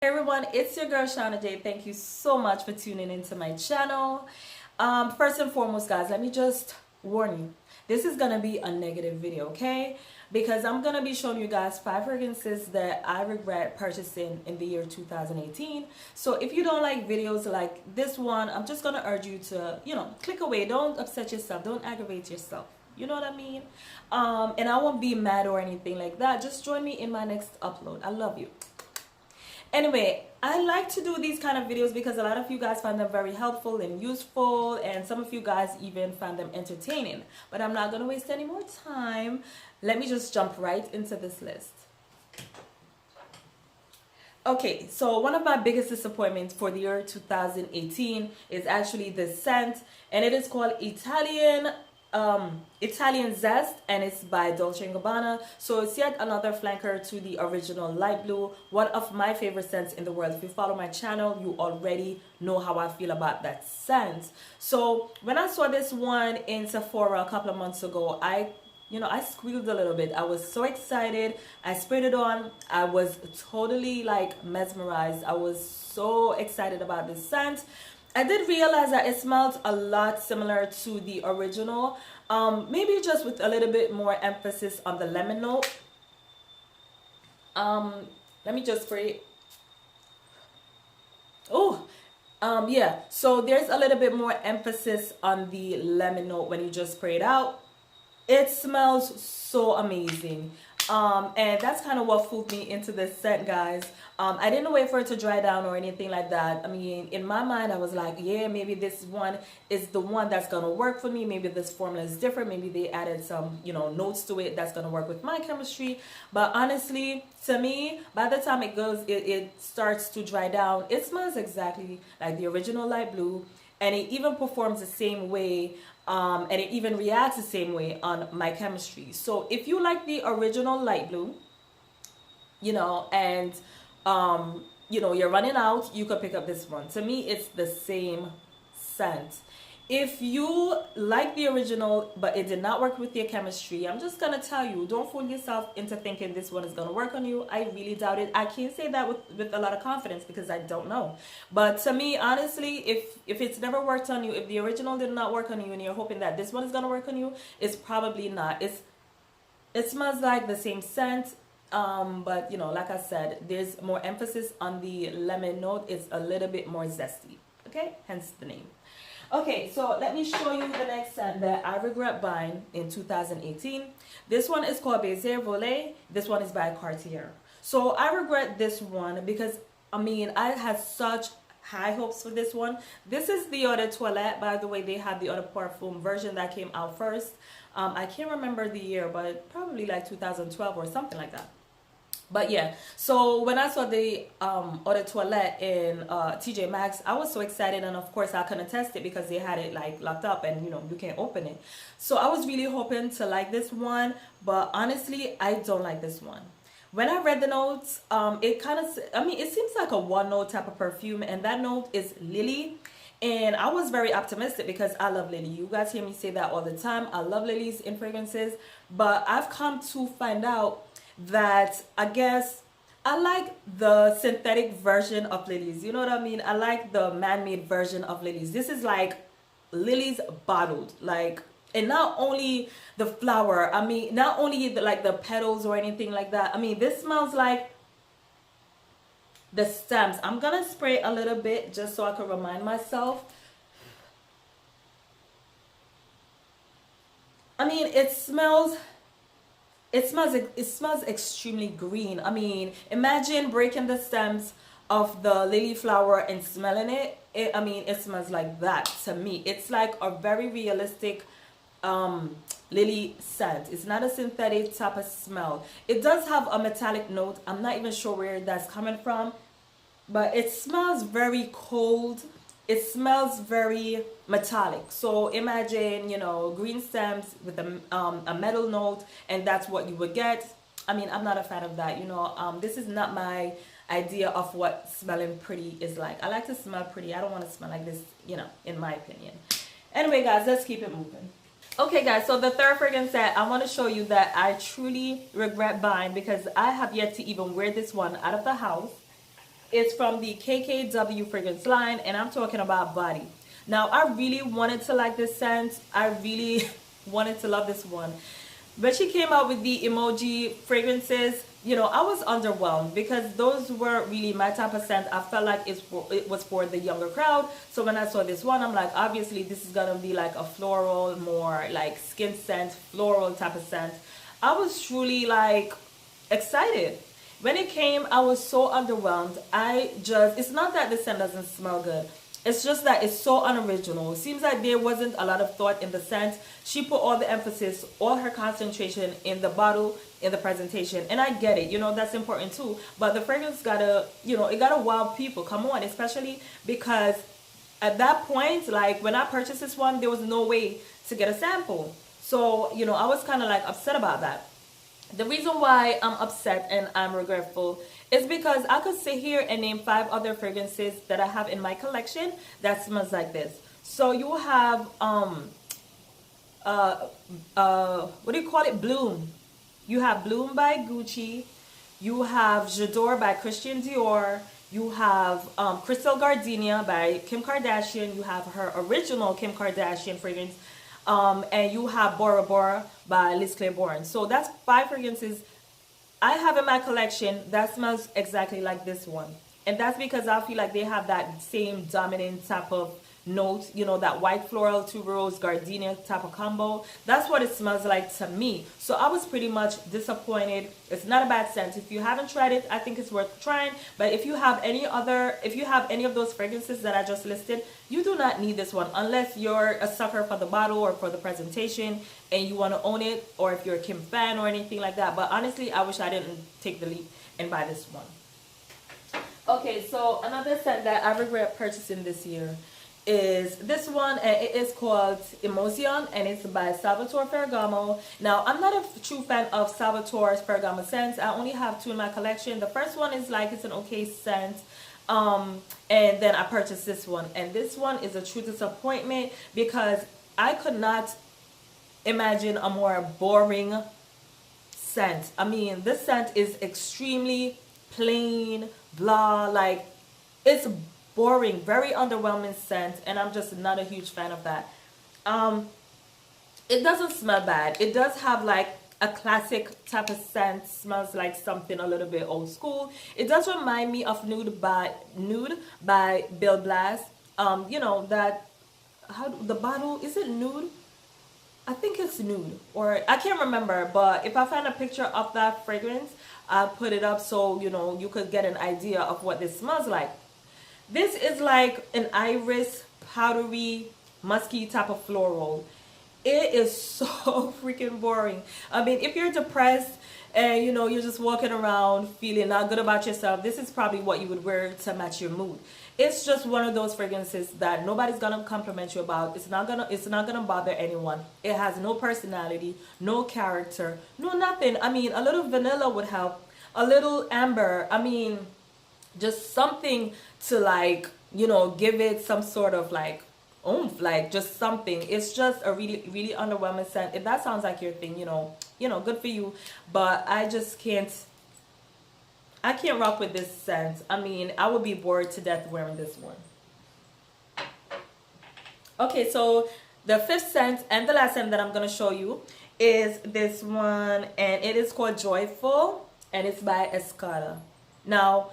Hey everyone, it's your girl Shauna J. Thank you so much for tuning into my channel. First and foremost, guys, let me just warn you. This is gonna be a negative video, okay? Because I'm gonna be showing you guys 5 fragrances that I regret purchasing in the year 2018. So if you don't like videos like this one, I'm just gonna urge you to, click away. Don't upset yourself. Don't aggravate yourself. You know what I mean? And I won't be mad or anything like that. Just join me in my next upload. I love you. Anyway, I like to do these kind of videos because a lot of you guys find them very helpful and useful, and some of you guys even find them entertaining. But I'm not going to waste any more time. Let me just jump right into this list. Okay, so one of my biggest disappointments for the year 2018 is actually this scent, and it is called Italian Zest, and it's by Dolce & Gabbana. So it's yet another flanker to the original light blue, one of my favorite scents in the world. If you follow my channel, you already know how I feel about that scent. So when I saw this one in Sephora a couple of months ago, I squealed a little bit. I was so excited. I sprayed it on. I was totally like mesmerized. I was so excited about this scent. I did realize that it smelled a lot similar to the original, maybe just with a little bit more emphasis on the lemon note. Let me just spray it. Oh, yeah, so there's a little bit more emphasis on the lemon note when you just spray it out. It smells so amazing. And that's kind of what fooled me into this scent, guys. I didn't wait for it to dry down or anything like that. I mean, in my mind, I was like, yeah, maybe this one is the one that's going to work for me. Maybe this formula is different. Maybe they added some, notes to it that's going to work with my chemistry. But honestly, to me, by the time it starts to dry down, it smells exactly like the original light blue. And it even performs the same way, and it even reacts the same way on my chemistry. So if you like the original light blue, and you're running out, you could pick up this one. To me, it's the same scent. If you like the original but it did not work with your chemistry, I'm just gonna tell you, don't fool yourself into thinking this one is gonna work on you. I really doubt it. I can't say that with a lot of confidence because I don't know. But to me, honestly, if it's never worked on you, if the original did not work on you and you're hoping that this one is gonna work on you, it's probably not. It smells like the same scent. But like I said, there's more emphasis on the lemon note. It's a little bit more zesty. Okay, hence the name. Okay, so let me show you the next scent that I regret buying in 2018. This one is called Baiser Volé. This one is by Cartier. So I regret this one because, I had such high hopes for this one. This is the Eau de Toilette. By the way, they had the Eau de Parfum version that came out first. I can't remember the year, but probably like 2012 or something like that. But yeah, so when I saw the Eau de Toilette in TJ Maxx, I was so excited, and of course I couldn't test it because they had it like locked up and you can't open it. So I was really hoping to like this one, but honestly I don't like this one. When I read the notes, it seems like a one note type of perfume, and that note is lily. And I was very optimistic because I love lily. You guys hear me say that all the time. I love lilies in fragrances, but I've come to find out that I guess I like the synthetic version of lilies. You know what I mean? I like the man-made version of lilies. This is like lilies bottled, like, and not only the flower, not only the petals or anything like that. This smells like the stems. I'm gonna spray a little bit just so I can remind myself. It smells extremely green. Imagine breaking the stems of the lily flower and smelling it. It smells like that to me. It's like a very realistic lily scent. It's not a synthetic type of smell. It does have a metallic note. I'm not even sure where that's coming from, but it smells very cold. It smells very metallic. So imagine, green stems with a metal note, and that's what you would get. I'm not a fan of that. This is not my idea of what smelling pretty is like. I like to smell pretty. I don't want to smell like this, in my opinion. Anyway, guys, let's keep it moving. Okay, guys, so the third fragrance that I want to show you that I truly regret buying because I have yet to even wear this one out of the house It's from the KKW fragrance line, and I'm talking about Body. Now, I really wanted to like this scent. I really wanted to love this one. But she came out with the emoji fragrances. You know, I was underwhelmed because those were really my type of scent. I felt like it was for the younger crowd. So when I saw this one, I'm like, obviously this is gonna be like a floral, more like skin scent, floral type of scent. I was truly like excited. When it came, I was so underwhelmed. It's not that the scent doesn't smell good. It's just that it's so unoriginal. It seems like there wasn't a lot of thought in the scent. She put all the emphasis, all her concentration in the bottle, in the presentation. And I get it, you know, that's important too. But the fragrance gotta, you know, it gotta wow people. Come on, especially because at that point, like when I purchased this one, there was no way to get a sample. So, you know, I was kind of like upset about that. The reason why I'm upset and I'm regretful is because I could sit here and name 5 other fragrances that I have in my collection that smells like this. So you have what do you call it? Bloom. You have Bloom by Gucci. You have J'adore by Christian Dior. You have Crystal Gardenia by Kim Kardashian. You have her original Kim Kardashian fragrance. And you have Bora Bora by Liz Claiborne. So that's 5 fragrances I have in my collection that smells exactly like this one. And that's because I feel like they have that same dominant type of note, you know, that white floral, tuberose, gardenia type of combo. That's what it smells like to me. So I was pretty much disappointed. It's not a bad scent. If you haven't tried it, I think it's worth trying. But if you have any of those fragrances that I just listed, you do not need this one unless you're a sucker for the bottle or for the presentation and you want to own it, or if you're a Kim fan or anything like that. But honestly, I wish I didn't take the leap and buy this one. Okay, so another scent that I regret purchasing this year is this one, and it is called Emotion, and it's by Salvatore Ferragamo. Now, I'm not a true fan of Salvatore Ferragamo scents. I only have 2 in my collection. The first one is like, it's an okay scent. And then I purchased this one, and this one is a true disappointment because I could not imagine a more boring scent. I mean, this scent is extremely plain, blah, like it's boring, very underwhelming scent, and I'm just not a huge fan of that. It doesn't smell bad. It does have like a classic type of scent, smells like something a little bit old school. It does remind me of Nude by Bill Blass. You know that, how the bottle, is it Nude? I think it's Nude, or I can't remember, but if I find a picture of that fragrance, I'll put it up so you know you could get an idea of what this smells like. This is like an iris, powdery, musky type of floral. It is so freaking boring. I mean, if you're depressed and you know you're just walking around feeling not good about yourself, this is probably what you would wear to match your mood. It's just one of those fragrances that nobody's gonna compliment you about. It's not gonna bother anyone. It has no personality, no character, no nothing. I mean, a little vanilla would help, a little amber. I mean, just something to like, you know, give it some sort of like oomph, like just something. It's just a really, really underwhelming scent. If that sounds like your thing, you know, good for you. But I just can't. I can't rock with this scent. I mean, I would be bored to death wearing this one. Okay, so the 5th scent and the last scent that I'm going to show you is this one, and it is called Joyful, and it's by Escada. Now,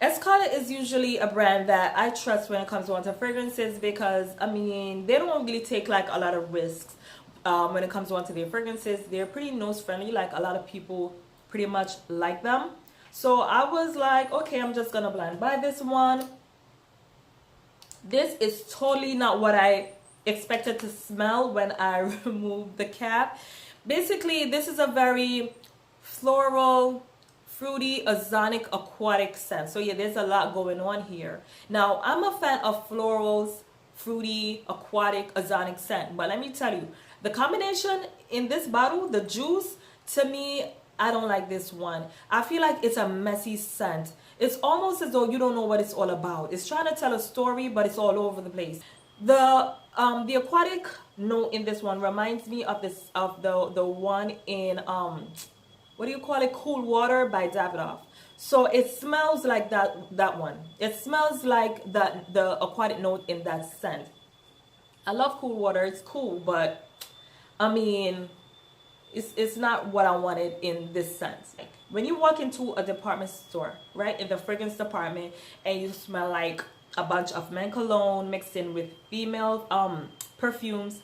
Escada is usually a brand that I trust when it comes to fragrances because, I mean, they don't really take like a lot of risks when it comes to their fragrances. They're pretty nose friendly, like a lot of people pretty much like them. So I was like, okay, I'm just gonna blind buy this one. This is totally not what I expected to smell when I removed the cap. Basically, this is a very floral, fruity, ozonic, aquatic scent. So yeah, there's a lot going on here. Now, I'm a fan of florals, fruity, aquatic, ozonic scent. But let me tell you, the combination in this bottle, the juice, to me, I don't like this one. I feel like it's a messy scent. It's almost as though you don't know what it's all about. It's trying to tell a story, but it's all over the place. The aquatic note in this one reminds me of the one in what do you call it? Cool Water by Davidoff. So it smells like that one. It smells like the aquatic note in that scent. I love cool water. It's cool, but I mean, it's not what I wanted in this sense. When you walk into a department store, right, in the fragrance department, and you smell like a bunch of men cologne mixed in with female perfumes,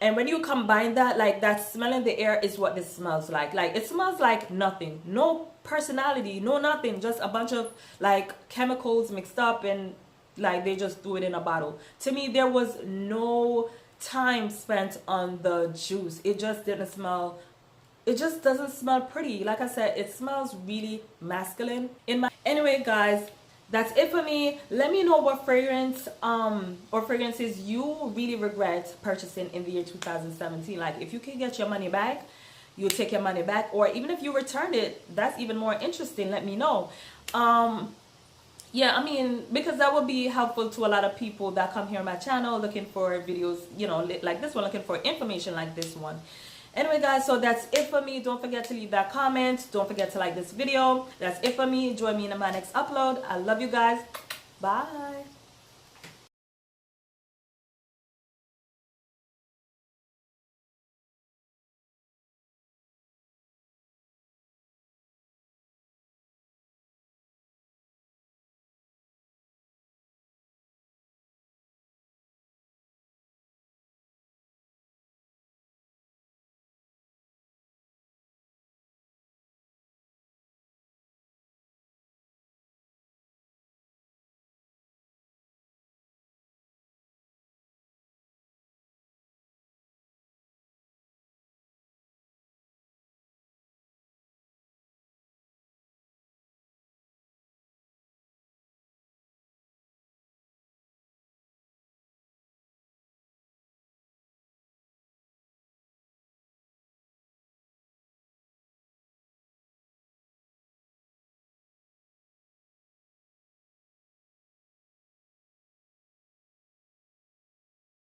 and when you combine that, like that smell in the air is what this smells like. Like it smells like nothing, no personality, no nothing, just a bunch of like chemicals mixed up, and like they just do it in a bottle. To me, there was no time spent on the juice. It just didn't smell, it just doesn't smell pretty. Like I said, it smells really masculine in my. Anyway guys, that's it for me. Let me know what fragrance or fragrances you really regret purchasing in the year 2017. Like if you can get your money back, you'll take your money back, or even if you returned it, that's even more interesting. Let me know. Yeah, I mean, because that would be helpful to a lot of people that come here on my channel looking for videos, you know, like this one, looking for information like this one. Anyway guys, so that's it for me. Don't forget to leave that comment. Don't forget to like this video. That's it for me. Join me in my next upload. I love you guys. Bye.